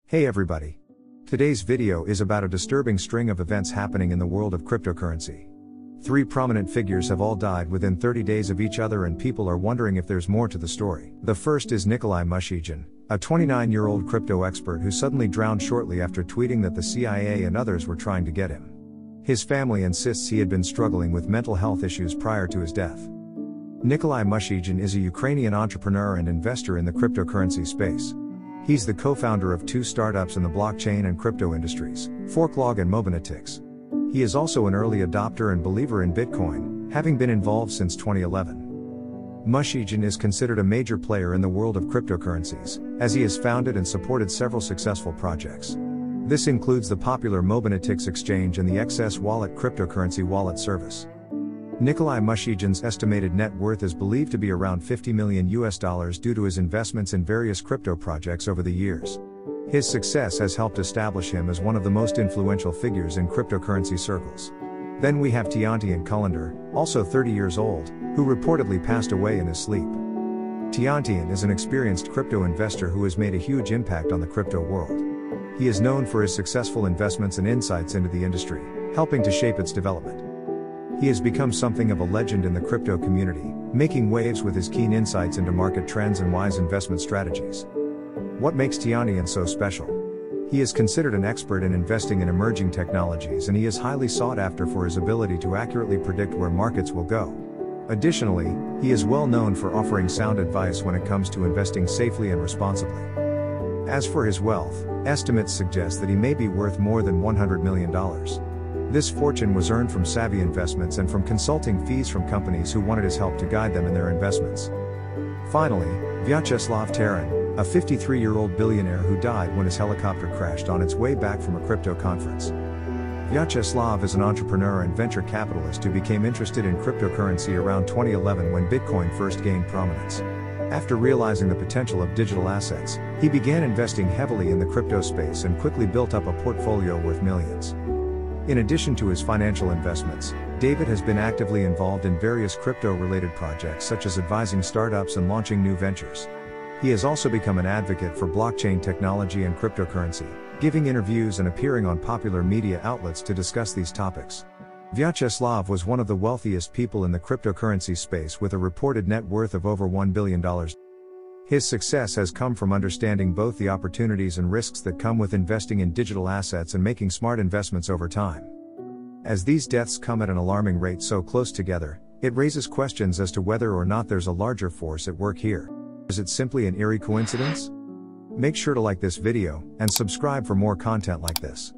Hey everybody. Today's video is about a disturbing string of events happening in the world of cryptocurrency. Three prominent figures have all died within 30 days of each other, and people are wondering if there's more to the story. The first is Nikolai Mushygin, a 29-year-old crypto expert who suddenly drowned shortly after tweeting that the CIA and others were trying to get him. His family insists he had been struggling with mental health issues prior to his death. Nikolai Mushygin is a Ukrainian entrepreneur and investor in the cryptocurrency space. He's the co-founder of two startups in the blockchain and crypto industries, Forklog and Mobinatix. He is also an early adopter and believer in Bitcoin, having been involved since 2011. Mushygin is considered a major player in the world of cryptocurrencies, as he has founded and supported several successful projects. This includes the popular Mobinatix exchange and the XS Wallet cryptocurrency wallet service. Nikolai Mushygin's estimated net worth is believed to be around $50 million due to his investments in various crypto projects over the years. His success has helped establish him as one of the most influential figures in cryptocurrency circles. Then we have Tiantian Kullander, also 30 years old, who reportedly passed away in his sleep. Tiantian is an experienced crypto investor who has made a huge impact on the crypto world. He is known for his successful investments and insights into the industry, helping to shape its development. He has become something of a legend in the crypto community, making waves with his keen insights into market trends and wise investment strategies. What makes Tiantian so special? He is considered an expert in investing in emerging technologies, and he is highly sought after for his ability to accurately predict where markets will go. Additionally, he is well known for offering sound advice when it comes to investing safely and responsibly. As for his wealth, estimates suggest that he may be worth more than $100 million. This fortune was earned from savvy investments and from consulting fees from companies who wanted his help to guide them in their investments. Finally, Vyacheslav Taran, a 53-year-old billionaire who died when his helicopter crashed on its way back from a crypto conference. Vyacheslav is an entrepreneur and venture capitalist who became interested in cryptocurrency around 2011 when Bitcoin first gained prominence. After realizing the potential of digital assets, he began investing heavily in the crypto space and quickly built up a portfolio worth millions. In addition to his financial investments, David has been actively involved in various crypto-related projects such as advising startups and launching new ventures. He has also become an advocate for blockchain technology and cryptocurrency, giving interviews and appearing on popular media outlets to discuss these topics. Vyacheslav was one of the wealthiest people in the cryptocurrency space with a reported net worth of over $1 billion. His success has come from understanding both the opportunities and risks that come with investing in digital assets and making smart investments over time. As these deaths come at an alarming rate so close together, it raises questions as to whether or not there's a larger force at work here. Is it simply an eerie coincidence? Make sure to like this video and subscribe for more content like this.